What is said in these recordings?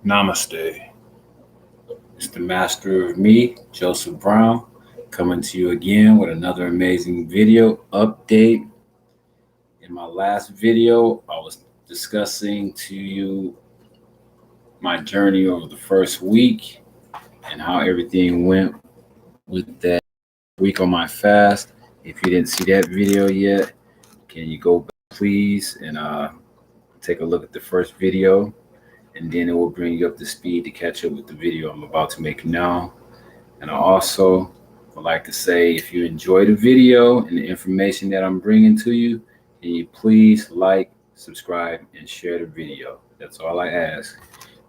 Namaste. It's the master of me, Joseph Brown, coming to you again with another amazing video update. In my last video, I was discussing to you my journey over the first week and how everything went with that week on my fast. If you didn't see that video yet, can you go back, please, and take a look at the first video, and then it will bring you up to speed to catch up with the video I'm about to make now. And I also would like to say, if you enjoy the video and the information that I'm bringing to you, can you please like, subscribe, and share the video. That's all I ask,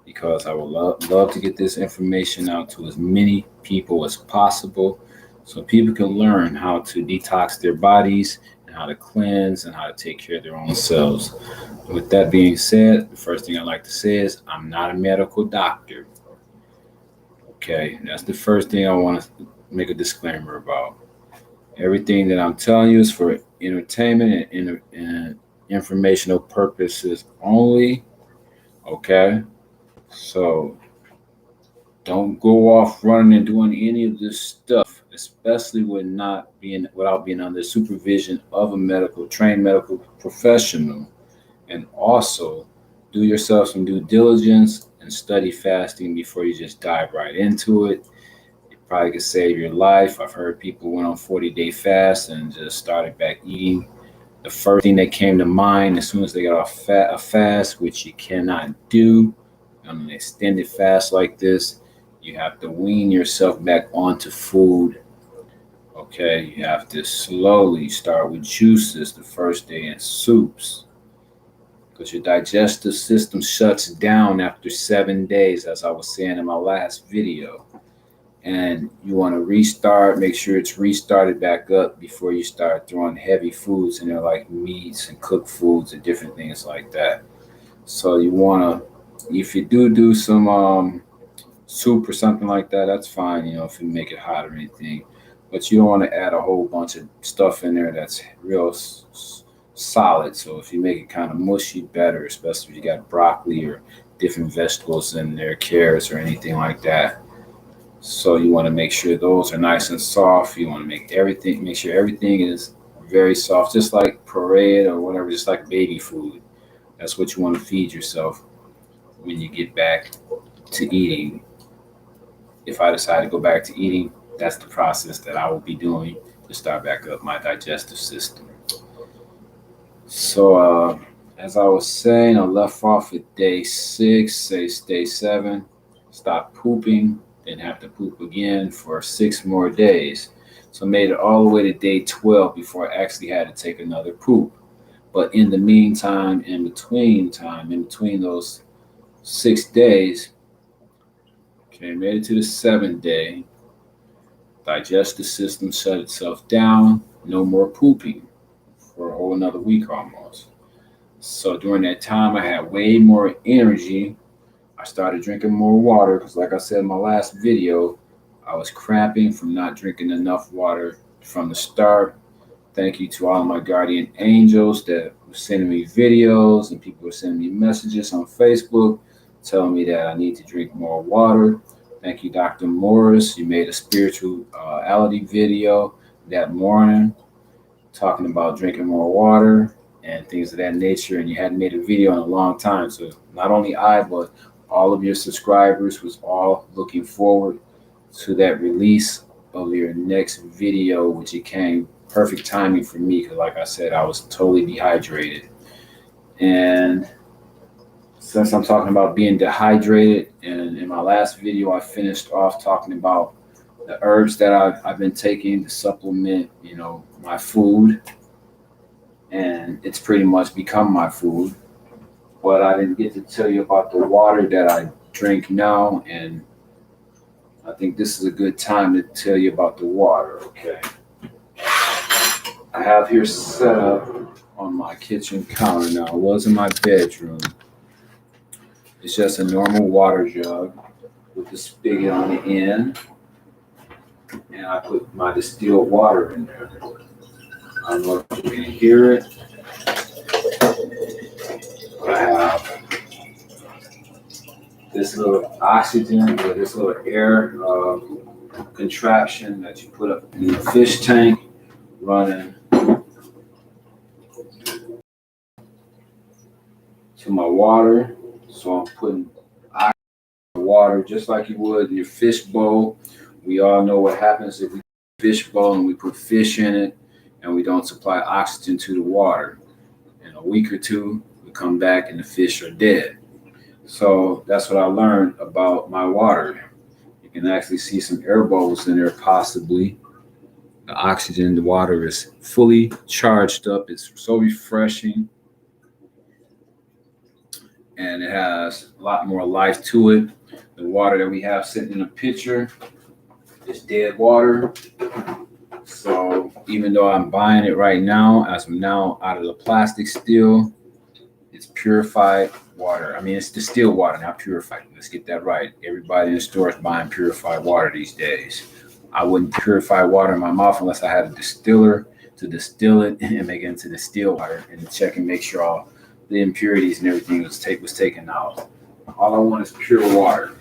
because I would love to get this information out to as many people as possible so people can learn how to detox their bodies and how to cleanse and how to take care of their own selves. With that being said, the first thing I'd like to say is I'm not a medical doctor. Okay, that's the first thing I want to make a disclaimer about. Everything that I'm telling you is for entertainment and informational purposes only. Okay, so don't go off running and doing any of this stuff, especially without being under supervision of a trained medical professional. And also, do yourself some due diligence and study fasting before you just dive right into it. It probably could save your life. I've heard people went on 40-day fast and just started back eating. The first thing that came to mind as soon as they got off a fast, which you cannot do on an extended fast like this, you have to wean yourself back onto food. Okay, you have to slowly start with juices the first day and soups, because your digestive system shuts down after 7 days, as I was saying in my last video. And you want to restart, make sure it's restarted back up before you start throwing heavy foods in there like meats and cooked foods and different things like that. So you want to, if you do some soup or something like that, that's fine, if you make it hot or anything. But you don't want to add a whole bunch of stuff in there that's real solid. So if you make it kind of mushy, better, especially if you got broccoli or different vegetables in there, carrots or anything like that. So you want to make sure those are nice and soft. You want to make sure everything is very soft, just like pureed or whatever, just like baby food. That's what you want to feed yourself when you get back to eating. If I decide to go back to eating, that's the process that I will be doing to start back up my digestive system. So as I was saying, I left off at day 6, say day 7, stopped pooping, didn't have to poop again for 6 more days. So I made it all the way to day 12 before I actually had to take another poop. But in the meantime, in between those 6 days, okay, made it to the 7th day, digestive system shut itself down, no more pooping for a whole another week almost. So during that time, I had way more energy. I started drinking more water because, like I said in my last video, I was cramping from not drinking enough water from the start. Thank you to all my guardian angels that were sending me videos, and people were sending me messages on Facebook telling me that I need to drink more water. Thank you, Dr. Morris. You made a spirituality video that morning talking about drinking more water and things of that nature, and you hadn't made a video in a long time. So not only I, but all of your subscribers was all looking forward to that release of your next video, which it came perfect timing for me because, like I said, I was totally dehydrated. And since I'm talking about being dehydrated, and in my last video I finished off talking about the herbs that I've been taking to supplement, my food, and it's pretty much become my food. But I didn't get to tell you about the water that I drink now, and I think this is a good time to tell you about the water. Okay, I have here set up on my kitchen counter now. It was in my bedroom. It's just a normal water jug with the spigot on the end, and I put my distilled water in there. I don't know if you can hear it. I have this little oxygen or this little air contraption that you put up in the fish tank running to my water. So I'm putting water just like you would in your fish bowl. We all know what happens if we fish bowl and we put fish in it and we don't supply oxygen to the water. In a week or two, we come back and the fish are dead. So that's what I learned about my water. You can actually see some air bubbles in there possibly. The oxygen in the water is fully charged up. It's so refreshing. And it has a lot more life to it. The water that we have sitting in a pitcher is dead water. So even though I'm buying it right now, as I'm now out of the plastic still, it's purified water. I mean, it's distilled water, not purified. Let's get that right. Everybody in the store is buying purified water these days. I wouldn't purify water in my mouth unless I had a distiller to distill it and make it into distilled water and check and make sure all the impurities and everything was taken out. All I want is pure water.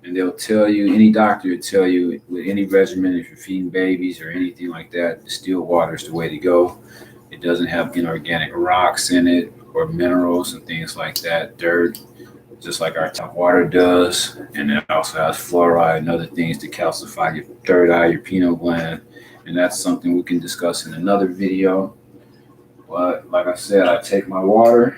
And they'll tell you, any doctor will tell you with any regimen, if you're feeding babies or anything like that, distilled water is the way to go. It doesn't have inorganic rocks in it or minerals and things like that, dirt, just like our tap water does. And it also has fluoride and other things to calcify your third eye, your pineal gland. And that's something we can discuss in another video. But like I said, I take my water,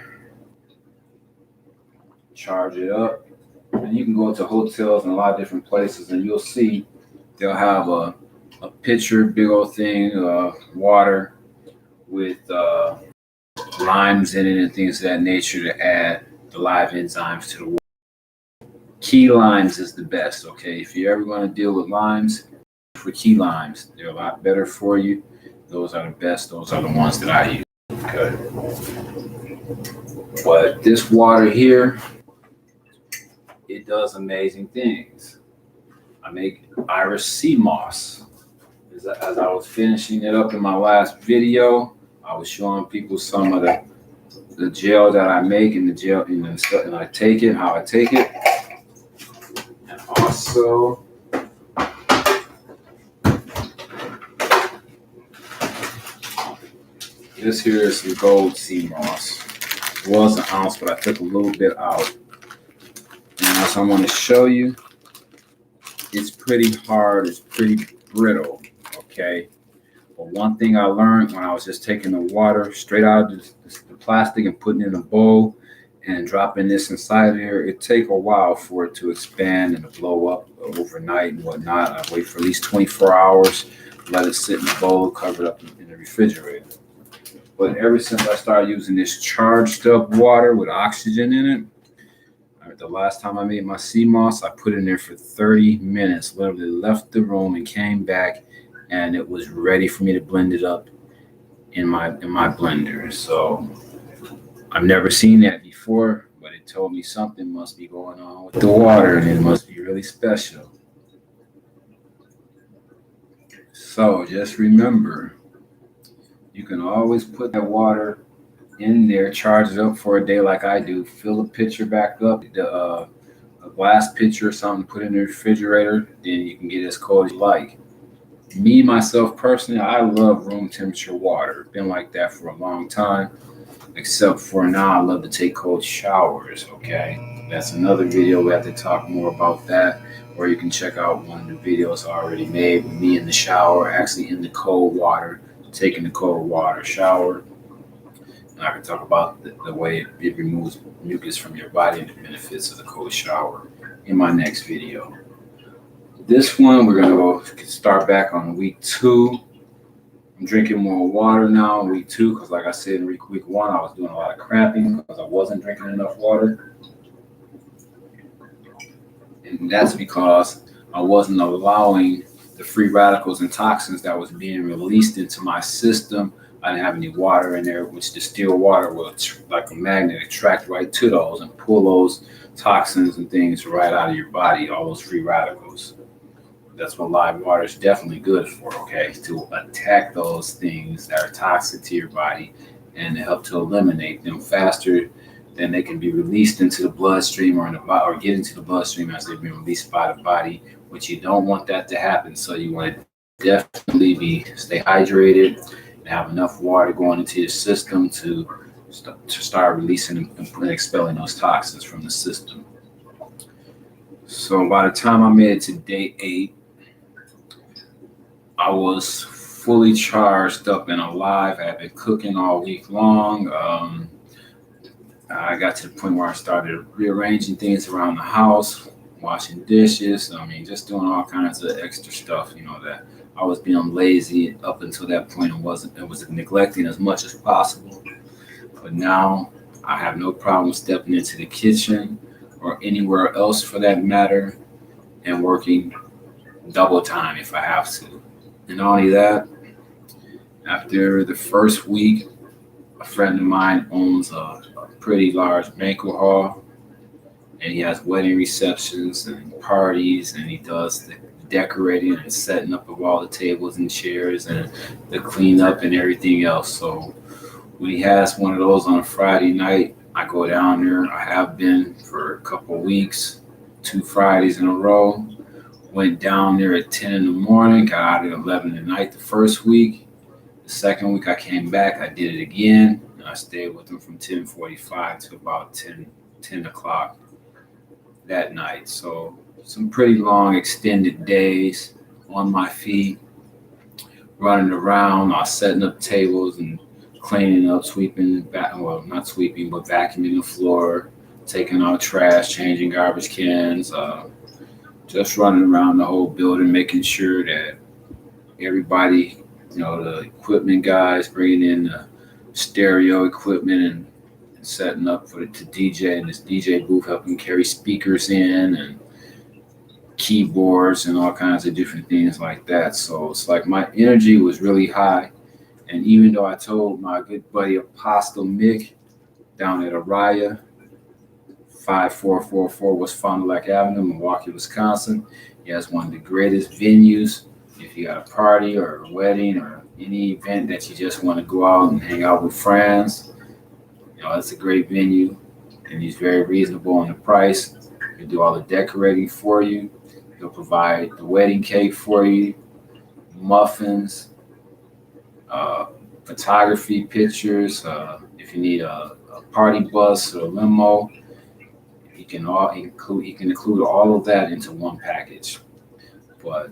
charge it up, and you can go to hotels and a lot of different places and you'll see they'll have a pitcher, big old thing, water with limes in it and things of that nature to add the live enzymes to the water. Key limes is the best, okay? If you're ever going to deal with limes, for key limes, they're a lot better for you. Those are the best. Those are the ones that I use. Okay. But this water here, it does amazing things. I make Irish sea moss. As I was finishing it up in my last video, I was showing people some of the gel that I make and the gel and I take it, how I take it. And also this here is some gold sea moss. It was an ounce, but I took a little bit out. And as I want to show you, it's pretty hard, it's pretty brittle, okay? But one thing I learned when I was just taking the water straight out of the plastic and putting it in a bowl and dropping this inside here, it take a while for it to expand and to blow up overnight and whatnot. I wait for at least 24 hours, let it sit in the bowl, cover it up in the refrigerator. But ever since I started using this charged up water with oxygen in it, the last time I made my sea moss, I put it in there for 30 minutes, literally left the room and came back, and it was ready for me to blend it up in my blender. So I've never seen that before, but it told me something must be going on with the water, and it must be really special. So just remember, you can always put that water in there, charge it up for a day like I do, fill the pitcher back up, a glass pitcher or something, put it in the refrigerator, then you can get it as cold as you like. Me, myself personally, I love room temperature water. Been like that for a long time, except for now I love to take cold showers, okay? That's another video. We have to talk more about that, or you can check out one of the videos I already made with me in the shower, actually in the cold water, taking the cold water shower. I can talk about the way it removes mucus from your body and the benefits of the cold shower in my next video. This one, we're going to start back on week 2. I'm drinking more water now in week 2 because, like I said, in week 1, I was doing a lot of cramping because I wasn't drinking enough water. And that's because I wasn't allowing the free radicals and toxins that was being released into my system. I didn't have any water in there, which distilled water will, like a magnet, attract right to those and pull those toxins and things right out of your body, all those free radicals. That's what live water is definitely good for, okay? To attack those things that are toxic to your body and to help to eliminate them faster then they can be released into the bloodstream or in the or get into the bloodstream as they've been released by the body, which you don't want that to happen. So you want to definitely stay hydrated and have enough water going into your system to start releasing and expelling those toxins from the system. So by the time I made it to day 8, I was fully charged up and alive. I had been cooking all week long. I got to the point where I started rearranging things around the house, washing dishes. I mean, just doing all kinds of extra stuff. That I was being lazy up until that point and was neglecting as much as possible. But now I have no problem stepping into the kitchen or anywhere else for that matter and working double time if I have to. And not only that, after the first week, a friend of mine owns a pretty large banquet hall, and he has wedding receptions and parties, and he does the decorating and setting up of all the tables and chairs and the cleanup and everything else. So when he has one of those on a Friday night, I go down there. I have been for a couple of weeks, 2 Fridays in a row. Went down there at 10 in the morning, got out at 11 at night the first week. The second week I came back, I did it again. And I stayed with him from 10:45 to about 10 o'clock that night. So some pretty long extended days on my feet, running around, setting up tables and cleaning up, sweeping, well, not sweeping, but vacuuming the floor, taking out trash, changing garbage cans, just running around the whole building, making sure that everybody, the equipment guys bringing in the stereo equipment and setting up for to DJ in this DJ booth, helping carry speakers in and keyboards and all kinds of different things like that. So it's like my energy was really high. And even though I told my good buddy Apostle Mick down at Araya, 5444 West Fond du Lac Avenue, Milwaukee, Wisconsin. He has one of the greatest venues. If you got a party or a wedding or any event that you just want to go out and hang out with friends, it's a great venue, and he's very reasonable on the price. He'll do all the decorating for you. He'll provide the wedding cake for you, muffins, photography pictures. If you need a party bus or a limo, he can include all of that into one package. But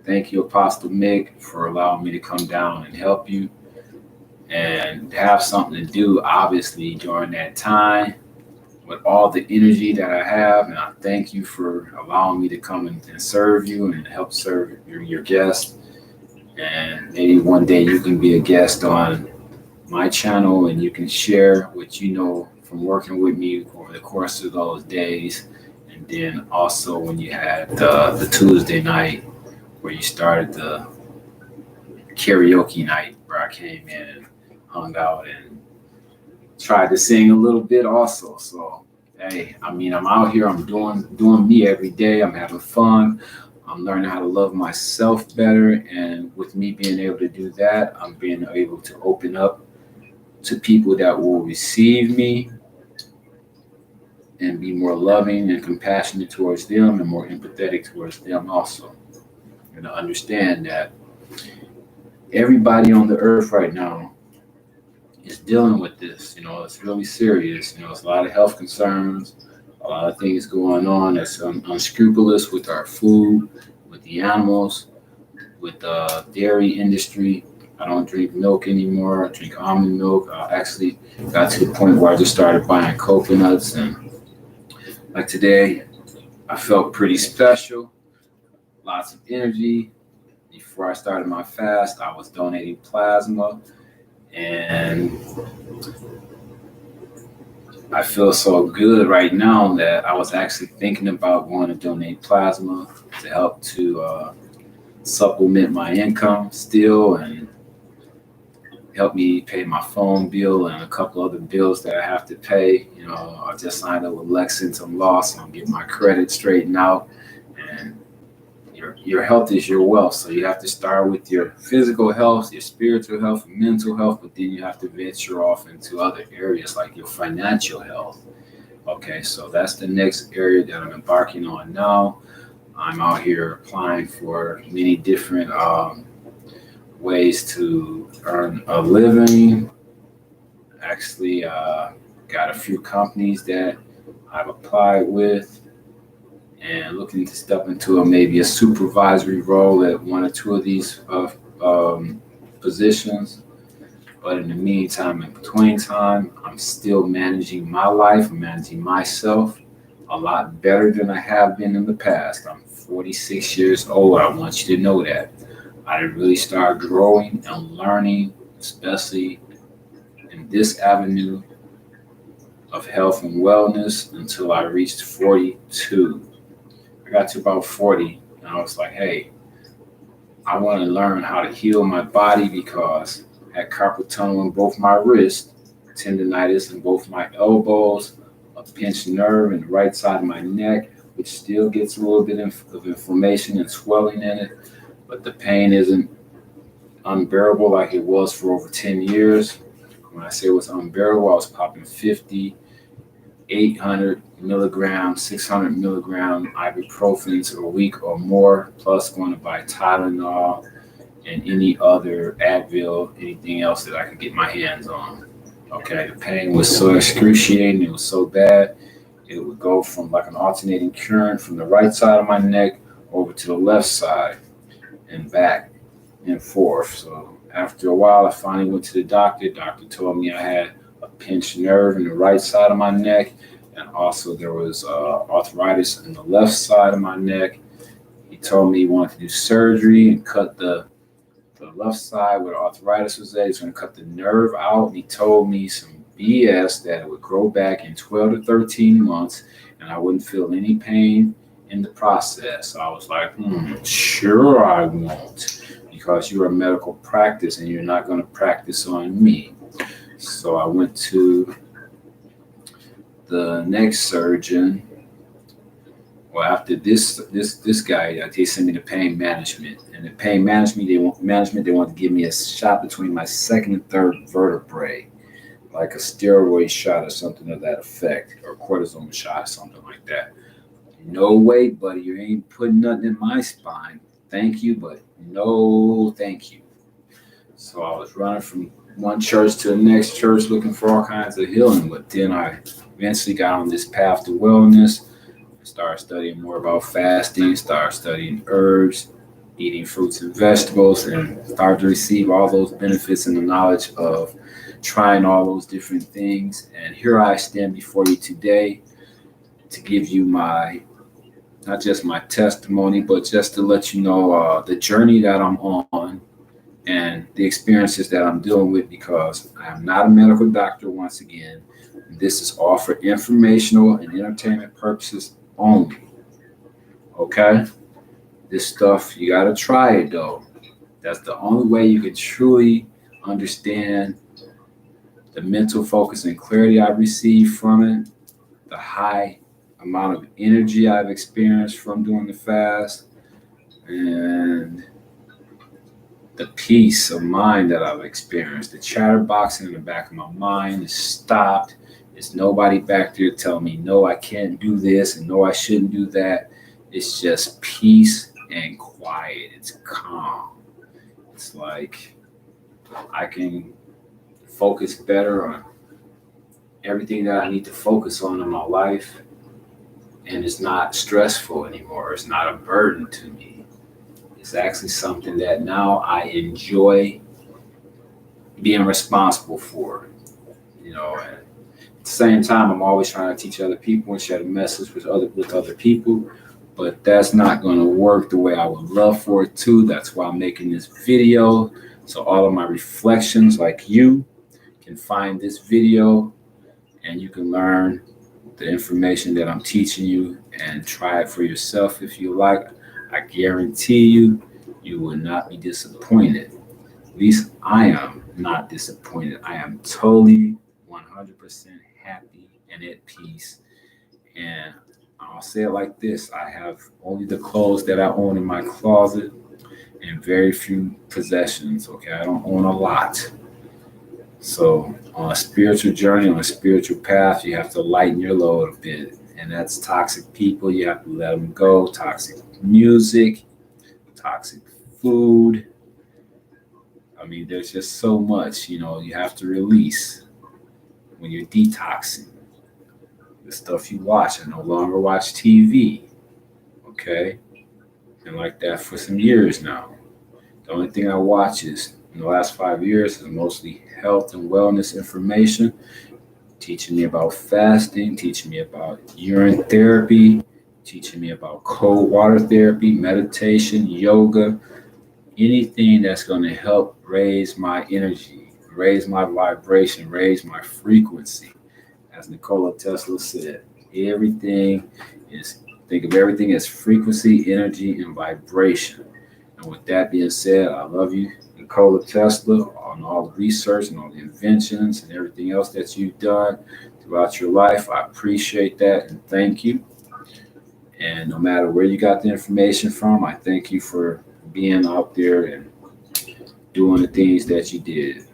thank you, Apostle Mick, for allowing me to come down and help you and have something to do, obviously, during that time with all the energy that I have. And I thank you for allowing me to come and serve you and help serve your guests. And maybe one day you can be a guest on my channel and you can share what you know from working with me over the course of those days. And then also when you had the Tuesday night where you started the karaoke night where I came in and hung out and tried to sing a little bit also. So, hey, I'm out here, I'm doing me every day. I'm having fun. I'm learning how to love myself better. And with me being able to do that, I'm being able to open up to people that will receive me and be more loving and compassionate towards them and more empathetic towards them also. And to understand that everybody on the earth right now is dealing with this. It's really serious. It's a lot of health concerns, a lot of things going on that's unscrupulous with our food, with the animals, with the dairy industry. I don't drink milk anymore. I drink almond milk. I actually got to the point where I just started buying coconuts. And like today, I felt pretty special, lots of energy. Before I started my fast, I was donating plasma. And I feel so good right now that I was actually thinking about going to donate plasma to help to supplement my income still and help me pay my phone bill and a couple other bills that I have to pay. I just signed up with Lexington Law, so I'm getting my credit straightened out. And, your health is your wealth. So you have to start with your physical health, your spiritual health, and mental health, but then you have to venture off into other areas like your financial health. Okay, so that's the next area that I'm embarking on now. I'm out here applying for many different ways to earn a living. Actually, got a few companies that I've applied with and looking to step into maybe a supervisory role at one or two of these positions. But in the meantime, in between time, I'm still managing my life, managing myself a lot better than I have been in the past. I'm 46 years old. I want you to know that. I didn't really start growing and learning, especially in this avenue of health and wellness, until I reached 42. I got to about 40 and I was like, hey, I want to learn how to heal my body because I had carpal tunnel in both my wrists, tendonitis in both my elbows, a pinched nerve in the right side of my neck, which still gets a little bit of inflammation and swelling in it, but the pain isn't unbearable like it was for over 10 years. When I say it was unbearable, I was popping 50, 800 milligram, 600 milligram ibuprofens a week or more, plus going to buy Tylenol and any other Advil, anything else that I could get my hands on. Okay, the pain was so excruciating, it was so bad, it would go from like an alternating current from the right side of my neck over to the left side and back and forth. So after a while, I finally went to the doctor. Doctor told me I had a pinched nerve in the right side of my neck, and also there was arthritis in the left side of my neck. He told me he wanted to do surgery and cut the left side where the arthritis was at. He's going to cut the nerve out, and he told me some BS that it would grow back in 12 to 13 months, and I wouldn't feel any pain in the process. So I was like, sure I won't, because you're a medical practice and you're not going to practice on me. So I went to the next surgeon. Well, after this guy, they sent me to pain management, and the pain management they want to give me a shot between my second and third vertebrae, like a steroid shot or something of that effect, or cortisone shot or something like that. No way, buddy, you ain't putting nothing in my spine. Thank you, but no thank you. So I was running from one church to the next church looking for all kinds of healing, but then I eventually got on this path to wellness. Started studying more about fasting, started studying herbs, eating fruits and vegetables, and started to receive all those benefits and the knowledge of trying all those different things. And here I stand before you today to give you not just my testimony, but just to let you know the journey that I'm on and the experiences that I'm dealing with, because I am not a medical doctor once again. This is all for informational and entertainment purposes only. Okay? This stuff, you got to try it though. That's the only way you can truly understand the mental focus and clarity I received from it, the high amount of energy I've experienced from doing the fast, and the peace of mind that I've experienced. The chatterboxing in the back of my mind is stopped. There's nobody back there telling me, no, I can't do this, and no, I shouldn't do that. It's just peace and quiet. It's calm. It's like I can focus better on everything that I need to focus on in my life, and it's not stressful anymore. It's not a burden to me. It's actually something that now I enjoy being responsible for, and at the same time, I'm always trying to teach other people and share the message with other people, but that's not going to work the way I would love for it to. That's why I'm making this video, so all of my reflections, like you, can find this video and you can learn the information that I'm teaching you and try it for yourself if you like. I guarantee you, you will not be disappointed. At least I am not disappointed. I am totally 100% happy and at peace. And I'll say it like this: I have only the clothes that I own in my closet and very few possessions. Okay, I don't own a lot. So on a spiritual journey, on a spiritual path, you have to lighten your load a bit. And that's toxic people. You have to let them go. Toxic music, toxic food. I mean, there's just so much, you have to release when you're detoxing. The stuff you watch. I no longer watch TV. Okay. Been like that for some years now. The only thing I watch is in the last 5 years is mostly health and wellness information, teaching me about fasting, teaching me about urine therapy, teaching me about cold water therapy, meditation, yoga, anything that's going to help raise my energy, raise my vibration, raise my frequency. As Nikola Tesla said, everything is, think of everything as frequency, energy, and vibration. And with that being said, I love you, Nikola Tesla, on all the research and all the inventions and everything else that you've done throughout your life. I appreciate that and thank you. And no matter where you got the information from, I thank you for being out there and doing the things that you did.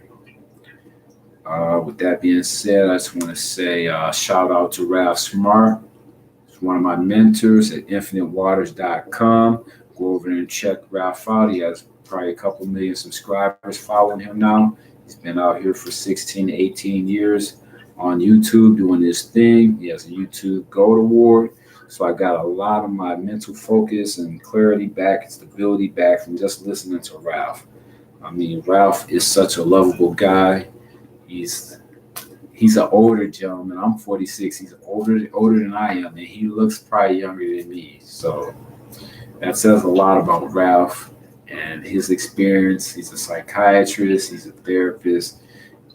With that being said, I just want to say shout out to Ralph Smart. He's one of my mentors at infinitewaters.com. Go over there and check Ralph out. He has probably a couple million subscribers following him now. He's been out here for 16 to 18 years on YouTube doing this thing. He has a YouTube Gold Award. So I got a lot of my mental focus and clarity back and stability back from just listening to Ralph. I mean, Ralph is such a lovable guy. He's an older gentleman. I'm 46. He's older than I am, and he looks probably younger than me. So that says a lot about Ralph and his experience. He's a psychiatrist. He's a therapist,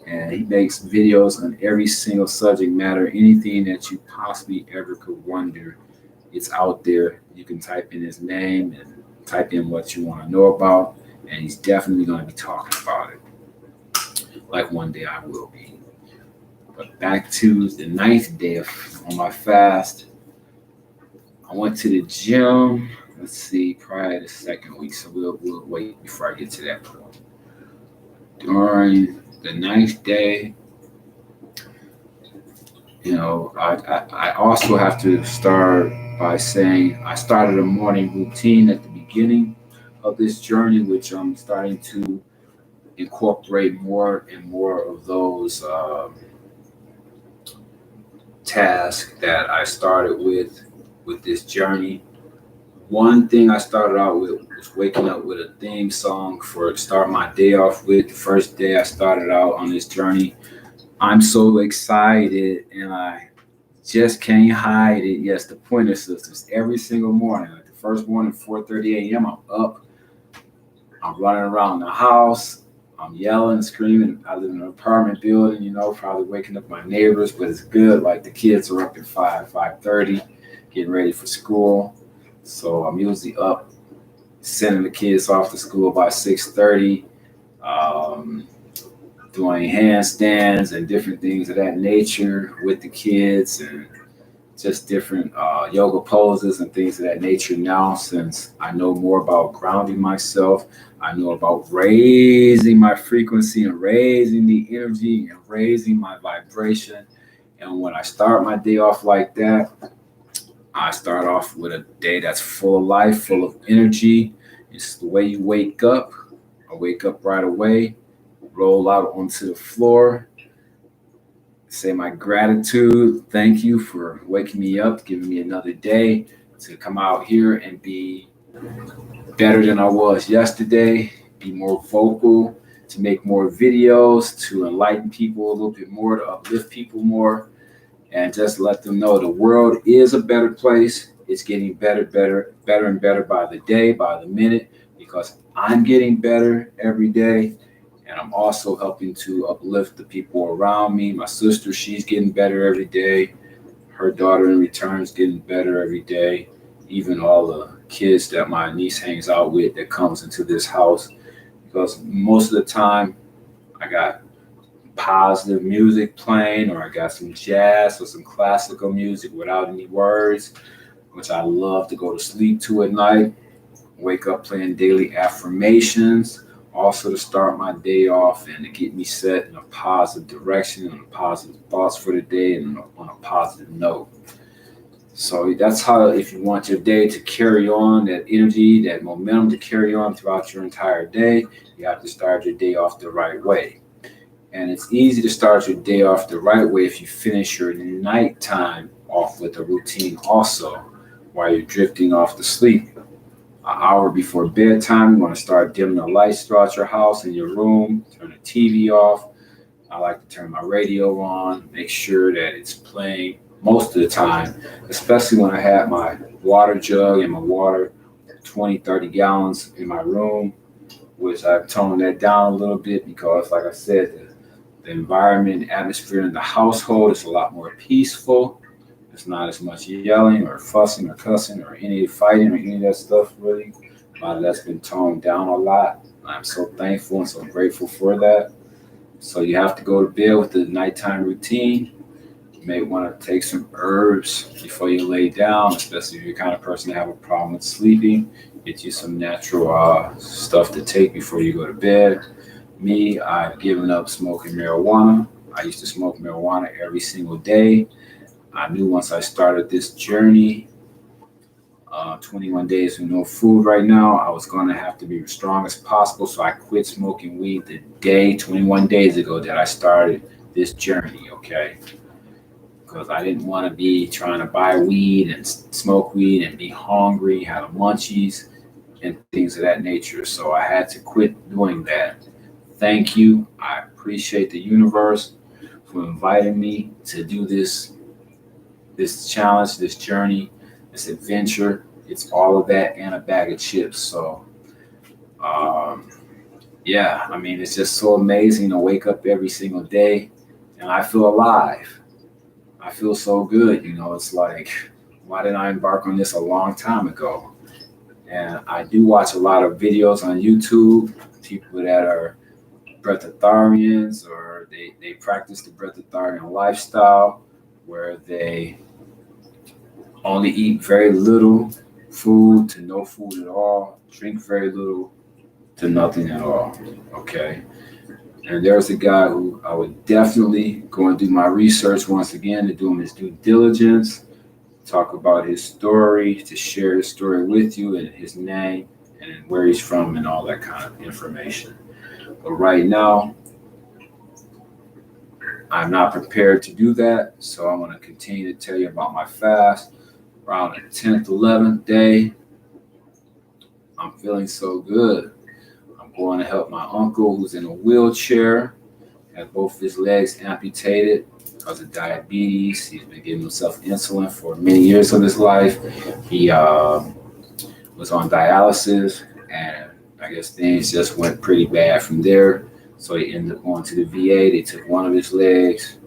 and he makes videos on every single subject matter, anything that you possibly ever could wonder. It's out there. You can type in his name and type in what you want to know about, and he's definitely going to be talking about it. Like one day I will be. But back to the ninth day on my fast. I went to the gym. Let's see, probably the second week. So we'll wait before I get to that point. During the ninth day, I also have to start by saying I started a morning routine at the beginning of this journey, which I'm starting to incorporate more and more of those tasks that I started with this journey. One thing I started out with was waking up with a theme song for start my day off with. The first day I started out on this journey, I'm so excited and I just can't hide it. Yes, the Pointer Sisters every single morning. Like the first morning, 4:30 a.m. I'm up. I'm running around the house. I'm yelling, screaming. I live in an apartment building, probably waking up my neighbors, but it's good. Like the kids are up at 5:30, getting ready for school. So I'm usually up, sending the kids off to school by 6:30, doing handstands and different things of that nature with the kids and just different yoga poses and things of that nature now, since I know more about grounding myself. I know about raising my frequency and raising the energy and raising my vibration. And when I start my day off like that, I start off with a day that's full of life, full of energy. It's the way you wake up. I wake up right away, roll out onto the floor, say my gratitude. Thank you for waking me up, giving me another day to come out here and be better than I was yesterday, be more vocal, to make more videos, to enlighten people a little bit more, to uplift people more, and just let them know the world is a better place. It's getting better and better by the day, by the minute, because I'm getting better every day. And I'm also helping to uplift the people around me. My sister, she's getting better every day. Her daughter in return is getting better every day. Even all the kids that my niece hangs out with that comes into this house. Because most of the time, I got positive music playing, or I got some jazz or some classical music without any words, which I love to go to sleep to at night. Wake up playing daily affirmations, also to start my day off and to get me set in a positive direction and positive thoughts for the day and on a positive note. So that's how, if you want your day to carry on, that energy, that momentum to carry on throughout your entire day, you have to start your day off the right way. And it's easy to start your day off the right way if you finish your nighttime off with a routine also while you're drifting off to sleep. An hour before bedtime, you want to start dimming the lights throughout your house and your room, turn the TV off. I like to turn my radio on, make sure that it's playing most of the time, especially when I have my water jug and my water, 20, 30 gallons in my room, which I've toned that down a little bit because, like I said, the environment, the atmosphere in the household is a lot more peaceful. It's not as much yelling or fussing or cussing or any fighting or any of that stuff, really. A lot of that's been toned down a lot. I'm so thankful and so grateful for that. So you have to go to bed with the nighttime routine. You may want to take some herbs before you lay down, especially if you're the kind of person that have a problem with sleeping. Get you some natural stuff to take before you go to bed. Me, I've given up smoking marijuana. I used to smoke marijuana every single day. I knew once I started this journey, 21 days with no food right now, I was going to have to be as strong as possible. So I quit smoking weed the day, 21 days ago, that I started this journey, okay? Because I didn't want to be trying to buy weed and smoke weed and be hungry, have the munchies and things of that nature. So I had to quit doing that. Thank you. I appreciate the universe for inviting me to do this challenge, this journey, this adventure. It's all of that and a bag of chips. So, yeah, I mean, it's just so amazing to wake up every single day and I feel alive. I feel so good. It's like, why didn't I embark on this a long time ago? And I do watch a lot of videos on YouTube, people that are breatharians or they practice the breatharian lifestyle where they only eat very little food to no food at all, drink very little to nothing at all, okay? And there's a guy who I would definitely go and do my research once again to do him his due diligence, talk about his story, to share his story with you and his name and where he's from and all that kind of information. But right now, I'm not prepared to do that, so I'm going to continue to tell you about my fast. Around the 10th, 11th day, I'm feeling so good. I'm going to help my uncle who's in a wheelchair, has both his legs amputated because of diabetes. He's been giving himself insulin for many years of his life. He was on dialysis, and I guess things just went pretty bad from there. So he ended up going to the VA. They took one of his legs.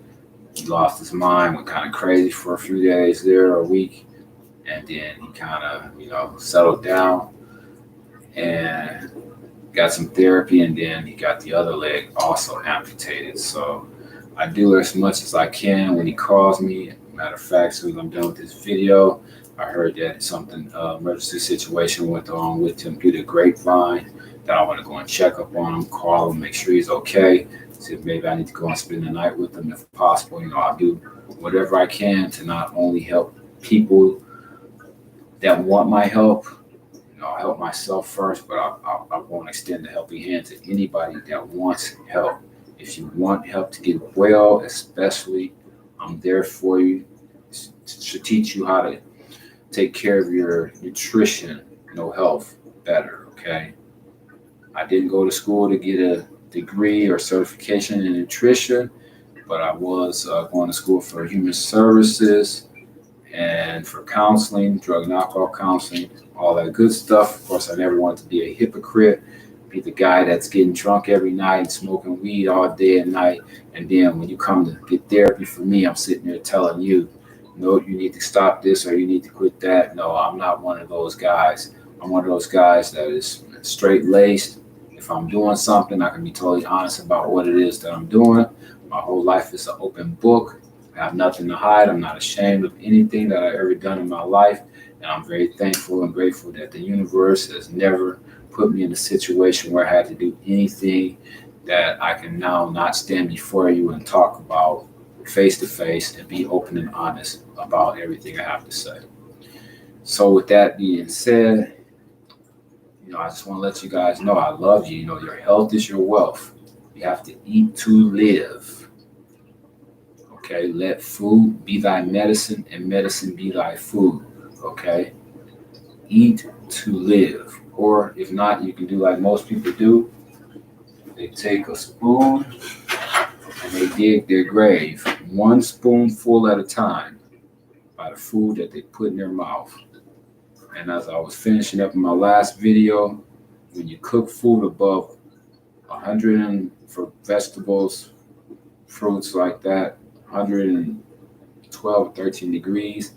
He lost his mind, went kind of crazy for a few days there, a week. And then he kind of, settled down and got some therapy. And then he got the other leg also amputated. So I do as much as I can when he calls me. Matter of fact, as soon as I'm done with this video, I heard that something, emergency situation went on with him through the grapevine, that I want to go and check up on him, call him, make sure he's okay. See if maybe I need to go and spend the night with him if possible. I'll do whatever I can to not only help people that want my help, I'll help myself first, but I won't extend the helping hand to anybody that wants help. If you want help to get well, especially, I'm there for you to teach you how to take care of your nutrition, health better, okay? I didn't go to school to get a degree or certification in nutrition, but I was going to school for human services and for counseling, drug and alcohol counseling, all that good stuff. Of course, I never wanted to be a hypocrite, be the guy that's getting drunk every night and smoking weed all day and night. And then when you come to get therapy for me, I'm sitting there telling you, no, you need to stop this or you need to quit that. No, I'm not one of those guys. I'm one of those guys that is straight-laced. If I'm doing something, I can be totally honest about what it is that I'm doing. My whole life is an open book. I have nothing to hide. I'm not ashamed of anything that I've ever done in my life. And I'm very thankful and grateful that the universe has never put me in a situation where I had to do anything that I can now not stand before you and talk about face to face and be open and honest about everything I have to say. So, with that being said, I just want to let you guys know I love you. Your health is your wealth. You have to eat to live. Okay, let food be thy medicine and medicine be thy food. Okay, eat to live. Or if not, you can do like most people do. They take a spoon and they dig their grave, one spoonful at a time, by the food that they put in their mouth. And as I was finishing up in my last video, when you cook food above 100 for vegetables, fruits like that, 112, 13 degrees,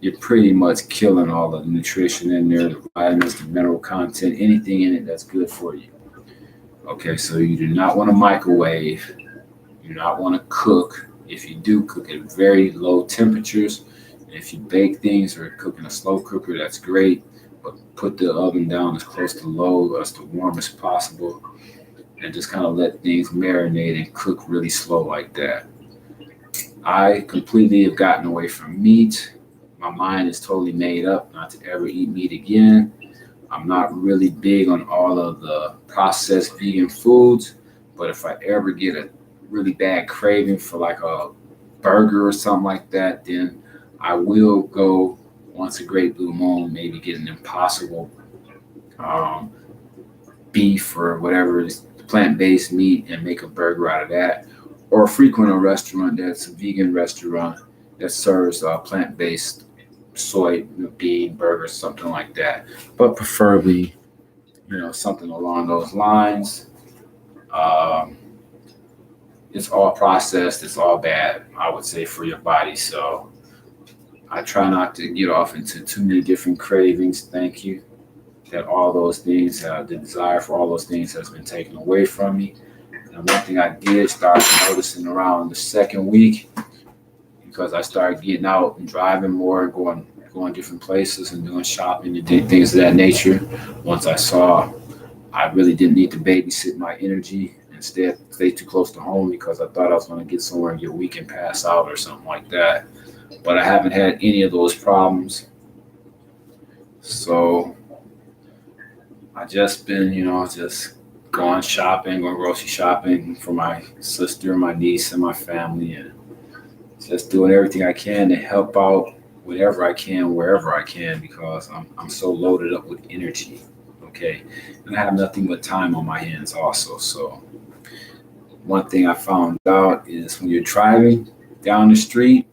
you're pretty much killing all the nutrition in there, the vitamins, the mineral content, anything in it that's good for you. Okay, so you do not want to microwave. You do not want to cook. If you do, cook at very low temperatures. If you bake things or cook in a slow cooker, that's great. But put the oven down as close to low as to warm as possible. And just kind of let things marinate and cook really slow like that. I completely have gotten away from meat. My mind is totally made up not to ever eat meat again. I'm not really big on all of the processed vegan foods, but if I ever get a really bad craving for like a burger or something like that, then I will go once a great blue moon, maybe get an Impossible um, beef or whatever is plant-based meat and make a burger out of that, or frequent a restaurant that's a vegan restaurant that serves plant-based soybean burgers, something like that. But preferably, something along those lines. Um, it's all processed. It's all bad, I would say, for your body. So I try not to get off into too many different cravings. Thank you. That all those things, the desire for all those things has been taken away from me. And one thing I did start noticing around the second week, because I started getting out and driving more, going different places and doing shopping and things of that nature. Once I saw I really didn't need to babysit my energy, instead stay too close to home because I thought I was going to get somewhere and get weak and pass out or something like that. But I haven't had any of those problems. So I just been, just going shopping, going grocery shopping for my sister, my niece, and my family, and just doing everything I can to help out whenever I can, wherever I can, because I'm so loaded up with energy. Okay, and I have nothing but time on my hands also. So one thing I found out is when you're driving down the street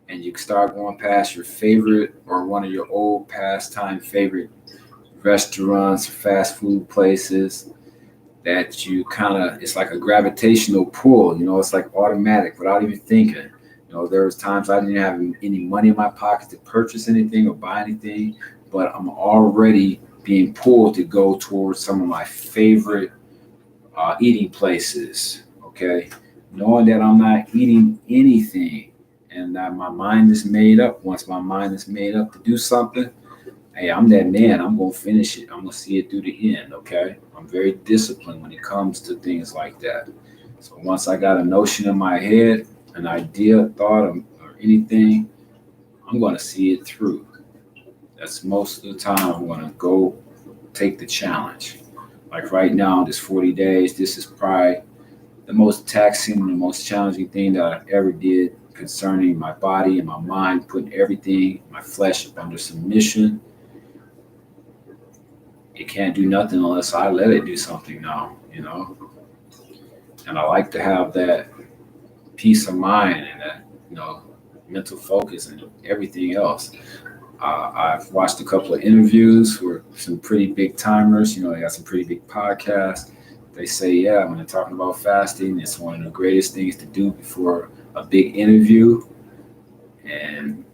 and you start going past your favorite or one of your old pastime favorite restaurants, fast food places, that you kind of, it's like a gravitational pull, it's like automatic without even thinking. There was times I didn't have any money in my pocket to purchase anything or buy anything, but I'm already being pulled to go towards some of my favorite eating places, okay? Knowing that I'm not eating anything and that my mind is made up. Once my mind is made up to do something, hey, I'm that man. I'm going to finish it. I'm going to see it through the end, okay? I'm very disciplined when it comes to things like that. So once I got a notion in my head, an idea, thought, or anything, I'm going to see it through. That's most of the time I'm going to go take the challenge. Like right now, this 40 days, this is probably the most taxing, the most challenging thing that I ever did concerning my body and my mind, putting everything, my flesh up under submission. It can't do nothing unless I let it do something now, And I like to have that peace of mind and that, mental focus and everything else. I've watched a couple of interviews with some pretty big timers. They got some pretty big podcasts. They say, yeah, when they're talking about fasting, it's one of the greatest things to do before a big interview. And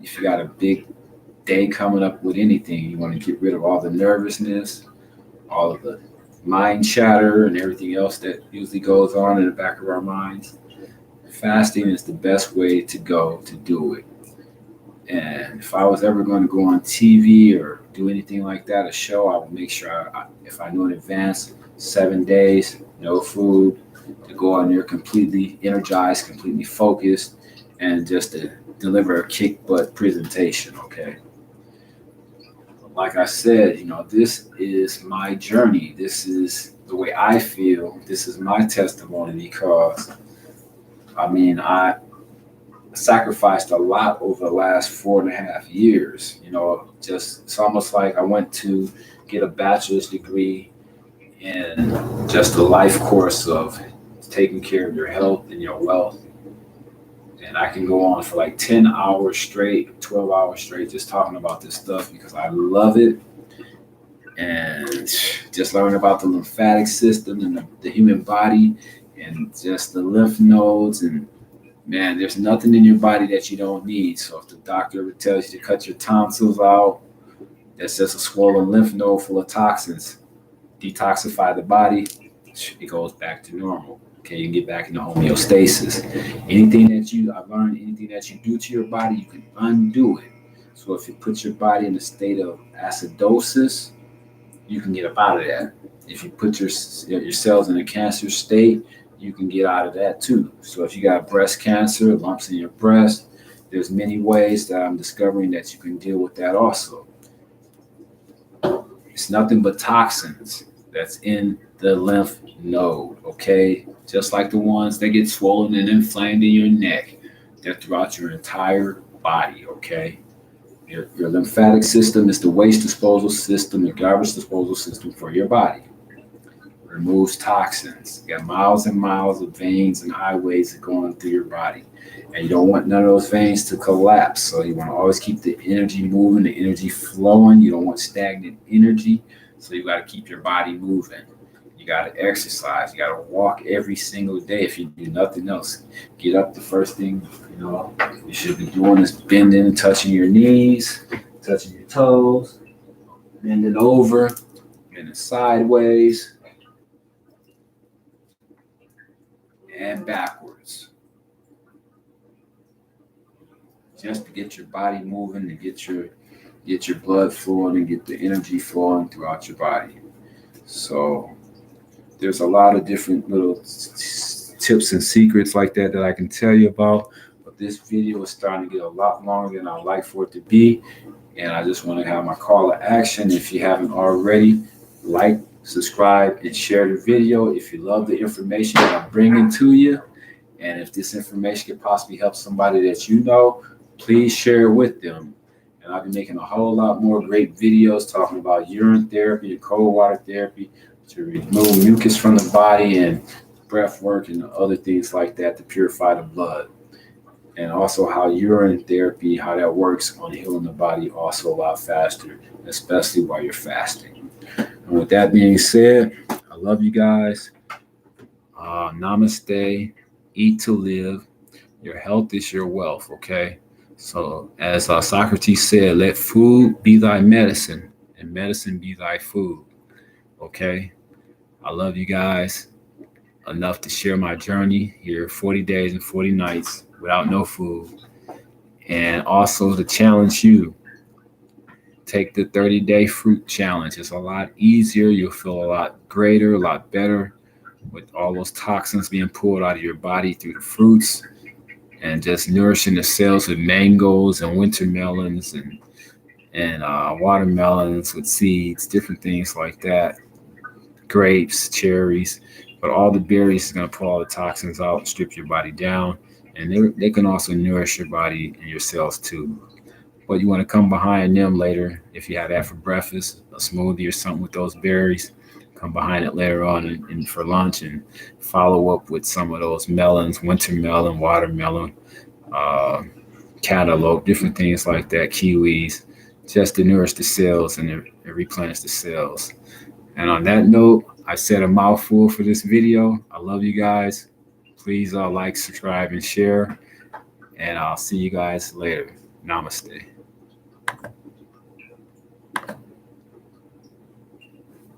if you got a big day coming up with anything, you want to get rid of all the nervousness, all of the mind chatter and everything else that usually goes on in the back of our minds. Fasting is the best way to go to do it. And if I was ever going to go on TV or do anything like that, a show, I would make sure, if I know in advance, 7 days, no food, to go on there completely energized, completely focused, and just to deliver a kick butt presentation, okay? Like I said, this is my journey. This is the way I feel. This is my testimony because, I sacrificed a lot over the last 4.5 years. Just it's almost like I went to get a bachelor's degree in just a life course of taking care of your health and your wealth. And I can go on for like 10 hours straight, 12 hours straight, just talking about this stuff because I love it. And just learning about the lymphatic system and the human body and just the lymph nodes. And man, there's nothing in your body that you don't need. So if the doctor ever tells you to cut your tonsils out, that's just a swollen lymph node full of toxins. Detoxify the body, it goes back to normal. Okay, you can get back into homeostasis. I've learned anything that you do to your body, you can undo it. So if you put your body in a state of acidosis, you can get up out of that. If you put your cells in a cancer state, you can get out of that too. So if you got breast cancer, lumps in your breast, there's many ways that I'm discovering that you can deal with that also. It's nothing but toxins that's in the lymph node, okay? Just like the ones that get swollen and inflamed in your neck. They're throughout your entire body, okay? Your lymphatic system is the waste disposal system, the garbage disposal system for your body. It removes toxins. You got miles and miles of veins and highways going through your body. And you don't want none of those veins to collapse. So you want to always keep the energy moving, the energy flowing. You don't want stagnant energy. So you got to keep your body moving. You got to exercise. You got to walk every single day if you do nothing else. Get up, the first thing you should be doing is bending, touching your knees, touching your toes, bending over, bending sideways, and backwards. Just to get your body moving, to get your blood flowing and get the energy flowing throughout your body. So there's a lot of different little tips and secrets like that I can tell you about. But this video is starting to get a lot longer than I'd like for it to be. And I just want to have my call to action. If you haven't already, like, subscribe, and share the video. If you love the information that I'm bringing to you, and if this information could possibly help somebody that you know, please share it with them. And I'll be making a whole lot more great videos talking about urine therapy and cold water therapy to remove mucus from the body, and breath work and other things like that to purify the blood. And also how urine therapy, how that works on healing the body also a lot faster, especially while you're fasting. And with that being said, I love you guys. Namaste. Eat to live. Your health is your wealth, okay? So as Socrates said, let food be thy medicine and medicine be thy food, okay? I love you guys enough to share my journey here, 40 days and 40 nights without no food. And also to challenge you, take the 30-day fruit challenge. It's a lot easier. You'll feel a lot greater, a lot better with all those toxins being pulled out of your body through the fruits, and just nourishing the cells with mangoes and winter melons and watermelons with seeds, different things like that. Grapes, cherries, but all the berries is going to pull all the toxins out, strip your body down, and they can also nourish your body and your cells too. But you want to come behind them later. If you have that for breakfast, a smoothie or something with those berries, come behind it later on and for lunch, and follow up with some of those melons, winter melon, watermelon, cantaloupe, different things like that, kiwis, just to nourish the cells and replenish the cells. And on that note, I said a mouthful for this video. I love you guys. Please like, subscribe, and share. And I'll see you guys later. Namaste.